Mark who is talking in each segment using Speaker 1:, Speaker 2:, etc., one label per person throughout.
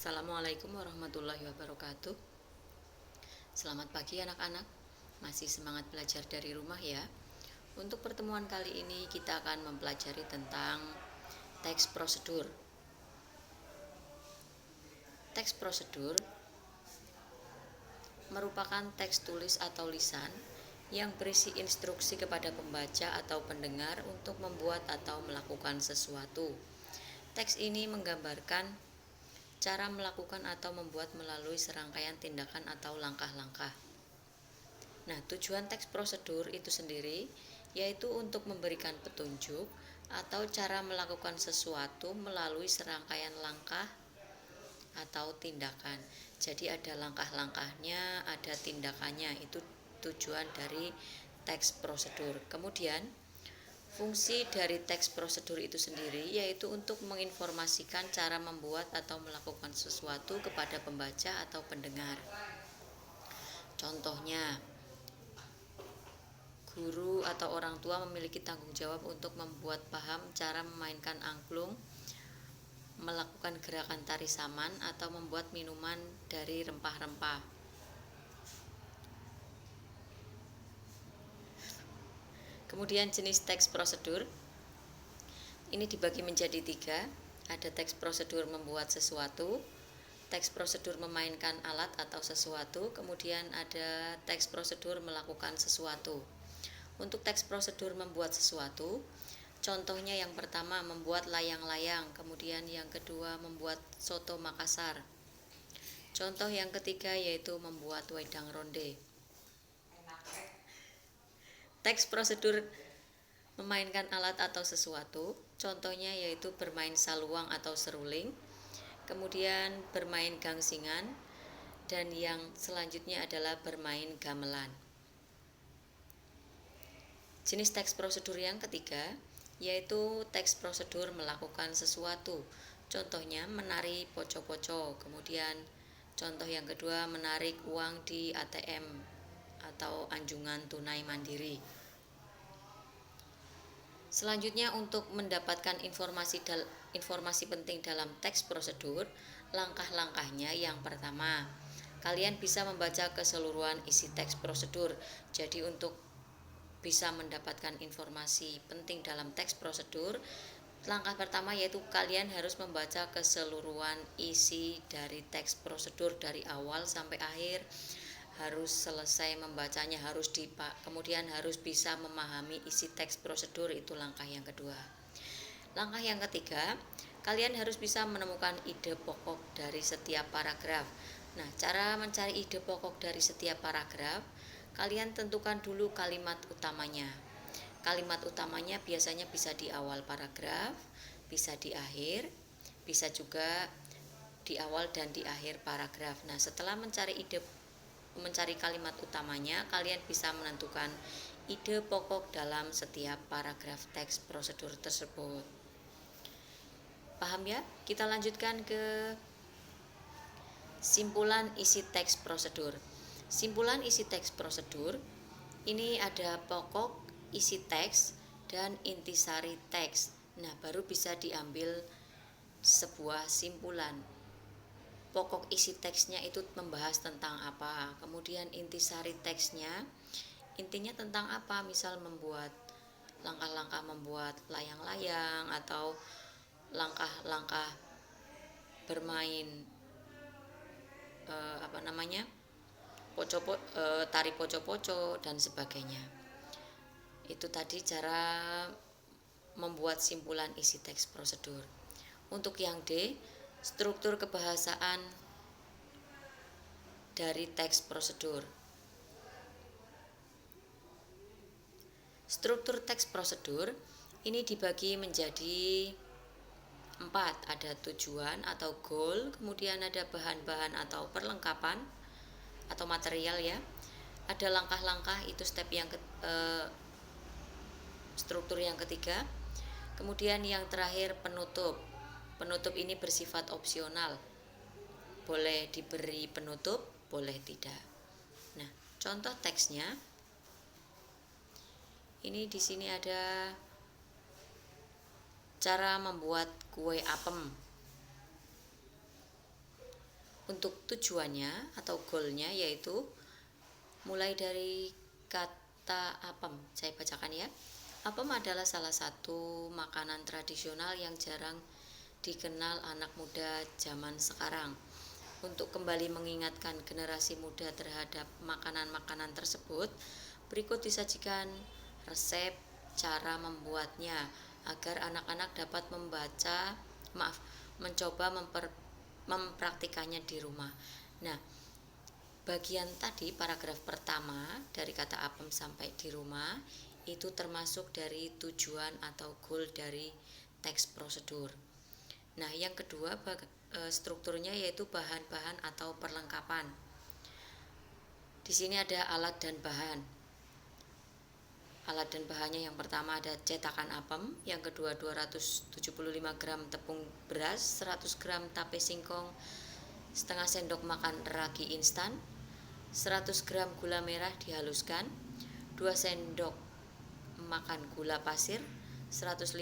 Speaker 1: Assalamualaikum warahmatullahi wabarakatuh. Selamat pagi anak-anak. Masih semangat belajar dari rumah ya. Untuk pertemuan kali ini kita akan mempelajari tentang teks prosedur. Teks prosedur merupakan teks tulis atau lisan yang berisi instruksi kepada pembaca atau pendengar untuk membuat atau melakukan sesuatu. Teks ini menggambarkan cara melakukan atau membuat melalui serangkaian tindakan atau langkah-langkah. Nah, tujuan teks prosedur itu sendiri yaitu untuk memberikan petunjuk atau cara melakukan sesuatu melalui serangkaian langkah atau tindakan. Jadi ada langkah-langkahnya, ada tindakannya. Itu tujuan dari teks prosedur. Kemudian fungsi dari teks prosedur itu sendiri yaitu untuk menginformasikan cara membuat atau melakukan sesuatu kepada pembaca atau pendengar. Contohnya, guru atau orang tua memiliki tanggung jawab untuk membuat paham cara memainkan angklung, melakukan gerakan tari saman, atau membuat minuman dari rempah-rempah. Kemudian jenis teks prosedur ini dibagi menjadi 3. Ada teks prosedur membuat sesuatu, teks prosedur memainkan alat atau sesuatu, kemudian ada teks prosedur melakukan sesuatu. Untuk teks prosedur membuat sesuatu, contohnya yang pertama membuat layang-layang, kemudian yang kedua membuat soto Makassar. Contoh yang ketiga yaitu membuat wedang ronde. Teks prosedur memainkan alat atau sesuatu, contohnya yaitu bermain saluang atau seruling, kemudian bermain gangsingan, dan yang selanjutnya adalah bermain gamelan. Jenis teks prosedur yang ketiga yaitu teks prosedur melakukan sesuatu, contohnya menari poco-poco. Kemudian contoh yang kedua menarik uang di ATM atau anjungan tunai mandiri. Selanjutnya, untuk mendapatkan informasi penting dalam teks prosedur, langkah-langkahnya yang pertama, kalian bisa membaca keseluruhan isi teks prosedur. Jadi untuk bisa mendapatkan informasi penting dalam teks prosedur, langkah pertama yaitu kalian harus membaca keseluruhan isi dari teks prosedur dari awal sampai akhir. Harus selesai membacanya, kemudian harus bisa memahami isi teks prosedur. Itu langkah yang kedua. Langkah yang ketiga, kalian harus bisa menemukan ide pokok dari setiap paragraf. Nah, cara mencari ide pokok dari setiap paragraf, kalian tentukan dulu kalimat utamanya. Kalimat utamanya biasanya bisa di awal paragraf, bisa di akhir, bisa juga di awal dan di akhir paragraf. Nah, setelah mencari kalimat utamanya, kalian bisa menentukan ide pokok dalam setiap paragraf teks prosedur tersebut. Paham ya? Kita lanjutkan ke simpulan isi teks prosedur. Simpulan isi teks prosedur ini ada pokok isi teks dan intisari teks. Nah, baru bisa diambil sebuah simpulan. Pokok isi teksnya itu membahas tentang apa, kemudian intisari teksnya intinya tentang apa, misal membuat langkah-langkah membuat layang-layang atau langkah-langkah bermain tari poco-poco dan sebagainya. Itu tadi cara membuat simpulan isi teks prosedur. Untuk yang D, struktur kebahasaan dari teks prosedur. Struktur teks prosedur ini dibagi menjadi 4. Ada tujuan atau goal, kemudian ada bahan-bahan atau perlengkapan atau material ya. Ada langkah-langkah, itu struktur yang ketiga. Kemudian yang terakhir penutup. Penutup ini bersifat opsional. Boleh diberi penutup, boleh tidak. Nah, contoh teksnya ini di sini ada cara membuat kue apem. Untuk tujuannya atau goalnya yaitu mulai dari kata apem, saya bacakan ya. Apem adalah salah satu makanan tradisional yang jarang dikenal anak muda zaman sekarang. Untuk kembali mengingatkan generasi muda terhadap makanan-makanan tersebut, berikut disajikan resep cara membuatnya agar anak-anak dapat mencoba mempraktikannya di rumah. Nah, bagian tadi paragraf pertama dari kata apem sampai di rumah itu termasuk dari tujuan atau goal dari teks prosedur. Nah, yang kedua strukturnya yaitu bahan-bahan atau perlengkapan. Di sini ada alat dan bahan. Alat dan bahannya yang pertama ada cetakan apem, yang kedua 275 gram tepung beras, 100 gram tape singkong, setengah sendok makan ragi instan, 100 gram gula merah dihaluskan, 2 sendok makan gula pasir, 150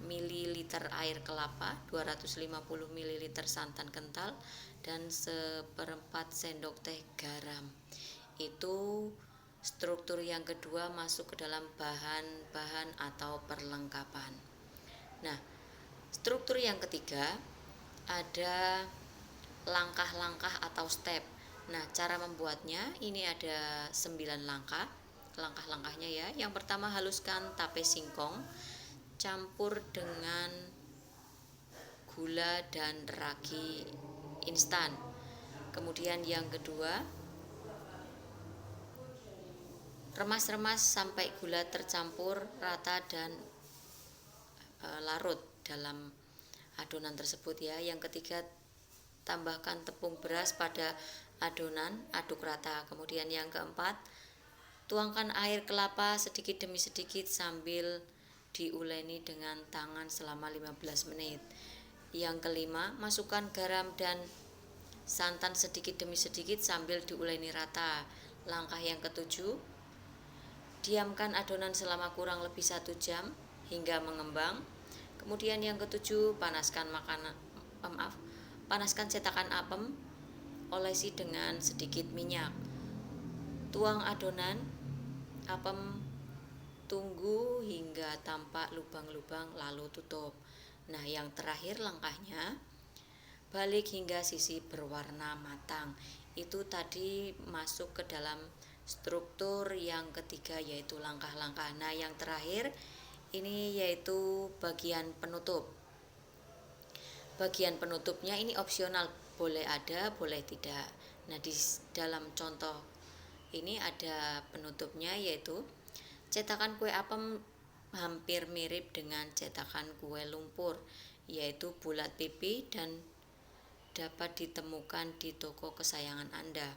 Speaker 1: ml air kelapa, 250 ml santan kental, dan seperempat sendok teh garam. Itu struktur yang kedua masuk ke dalam bahan-bahan atau perlengkapan. Nah, struktur yang ketiga ada langkah-langkah atau step. Nah, cara membuatnya ini ada 9 langkah. Langkah-langkahnya ya. Yang pertama, haluskan tape singkong, campur dengan gula dan ragi instan. Kemudian yang kedua, remas-remas sampai gula tercampur rata dan larut dalam adonan tersebut ya. Yang ketiga, tambahkan tepung beras pada adonan, aduk rata. Kemudian yang keempat, tuangkan air kelapa sedikit demi sedikit sambil diuleni dengan tangan selama 15 menit. Yang kelima, masukkan garam dan santan sedikit demi sedikit sambil diuleni rata. Langkah yang ketujuh, diamkan adonan selama kurang lebih 1 jam hingga mengembang. Kemudian yang ketujuh, panaskan cetakan apem, olesi dengan sedikit minyak. Tuang adonan apem, tunggu hingga tampak lubang-lubang lalu tutup. Nah, yang terakhir langkahnya, balik hingga sisi berwarna matang. Itu tadi masuk ke dalam struktur yang ketiga yaitu langkah-langkah. Nah, yang terakhir ini yaitu bagian penutup. Bagian penutupnya ini opsional, boleh ada, boleh tidak. Nah, di dalam contoh ini ada penutupnya yaitu cetakan kue apem hampir mirip dengan cetakan kue lumpur, yaitu bulat pipi dan dapat ditemukan di toko kesayangan Anda.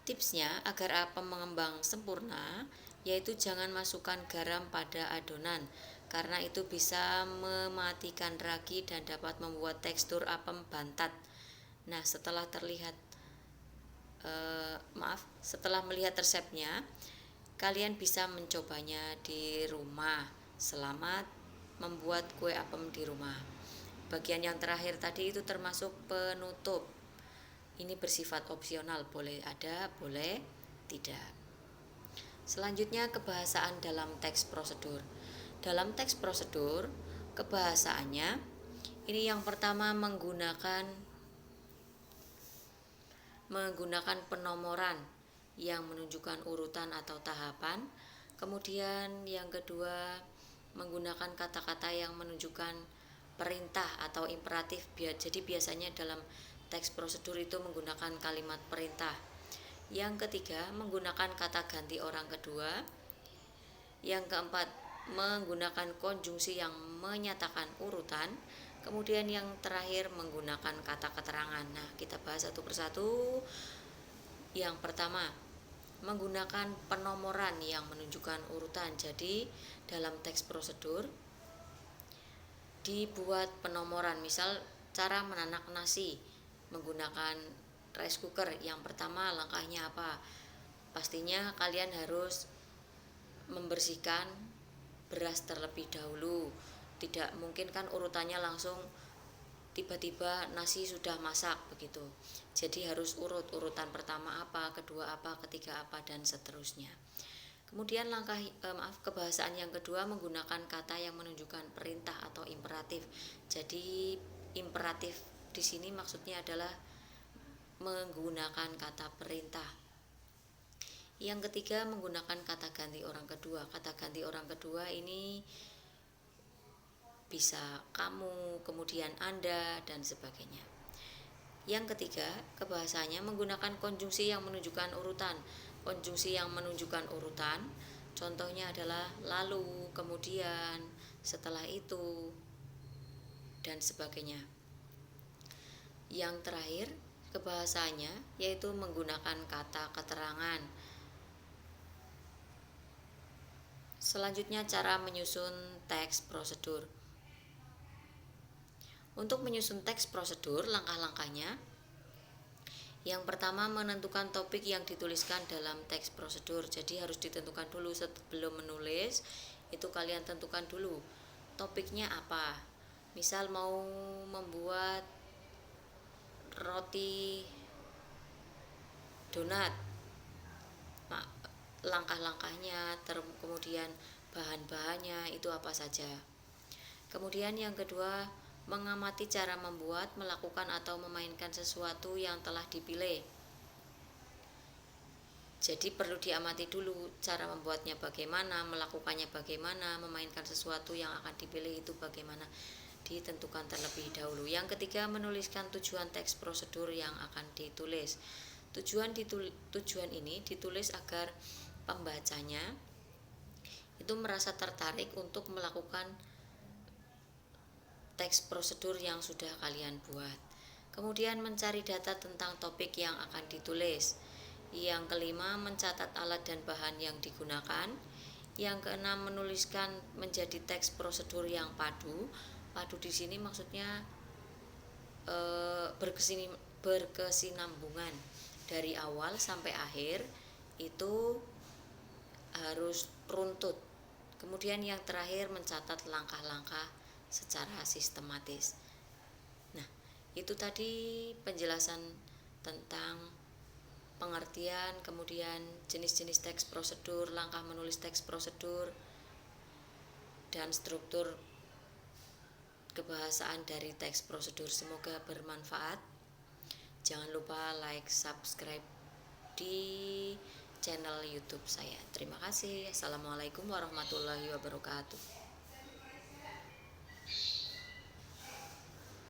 Speaker 1: Tipsnya agar apem mengembang sempurna, yaitu jangan masukkan garam pada adonan, karena itu bisa mematikan ragi dan dapat membuat tekstur apem bantat. Nah, setelah melihat resepnya, kalian bisa mencobanya di rumah. Selamat membuat kue apem di rumah. Bagian yang terakhir tadi itu termasuk penutup. Ini bersifat opsional, boleh ada, boleh tidak. Selanjutnya, kebahasaan dalam teks prosedur. Dalam teks prosedur, kebahasaannya ini yang pertama menggunakan penomoran yang menunjukkan urutan atau tahapan. Kemudian yang kedua, menggunakan kata-kata yang menunjukkan perintah atau imperatif. Jadi biasanya dalam teks prosedur itu menggunakan kalimat perintah. Yang ketiga, menggunakan kata ganti orang kedua. Yang keempat, menggunakan konjungsi yang menyatakan urutan. Kemudian yang terakhir, menggunakan kata keterangan. Nah, kita bahas satu persatu. Yang pertama, menggunakan penomoran yang menunjukkan urutan. Jadi dalam teks prosedur dibuat penomoran, misal cara menanak nasi menggunakan rice cooker. Yang pertama langkahnya apa? Pastinya kalian harus membersihkan beras terlebih dahulu. Tidak mungkin kan urutannya langsung tiba-tiba nasi sudah masak begitu. Jadi harus urutan pertama apa, kedua apa, ketiga apa, dan seterusnya. Kemudian kebahasaan yang kedua menggunakan kata yang menunjukkan perintah atau imperatif. Jadi imperatif di sini maksudnya adalah menggunakan kata perintah. Yang ketiga menggunakan kata ganti orang kedua. Kata ganti orang kedua ini bisa kamu, kemudian Anda, dan sebagainya. Yang ketiga, kebahasanya menggunakan konjungsi yang menunjukkan urutan. Konjungsi yang menunjukkan urutan contohnya adalah lalu, kemudian, setelah itu, dan sebagainya. Yang terakhir, kebahasanya yaitu menggunakan kata keterangan. Selanjutnya cara menyusun teks prosedur. Untuk menyusun teks prosedur, langkah-langkahnya yang pertama menentukan topik yang dituliskan dalam teks prosedur. Jadi harus ditentukan dulu sebelum menulis, itu kalian tentukan dulu topiknya apa. Misal mau membuat roti donat, langkah-langkahnya, kemudian bahan-bahannya itu apa saja. Kemudian yang kedua, mengamati cara membuat, melakukan atau memainkan sesuatu yang telah dipilih. Jadi perlu diamati dulu cara membuatnya bagaimana, melakukannya bagaimana, memainkan sesuatu yang akan dipilih itu bagaimana, ditentukan terlebih dahulu. Yang ketiga, menuliskan tujuan teks prosedur yang akan ditulis. Tujuan ini ditulis agar pembacanya itu merasa tertarik untuk melakukan teks prosedur yang sudah kalian buat. Kemudian mencari data tentang topik yang akan ditulis. Yang kelima, mencatat alat dan bahan yang digunakan. Yang keenam, menuliskan menjadi teks prosedur yang padu. Padu di sini maksudnya berkesinambungan dari awal sampai akhir itu harus runtut. Kemudian yang terakhir, mencatat langkah-langkah secara sistematis. Nah, itu tadi penjelasan tentang pengertian, kemudian jenis-jenis teks prosedur, langkah menulis teks prosedur, dan struktur kebahasaan dari teks prosedur. Semoga bermanfaat. Jangan lupa like, subscribe di channel YouTube saya. Terima kasih. Assalamualaikum warahmatullahi wabarakatuh.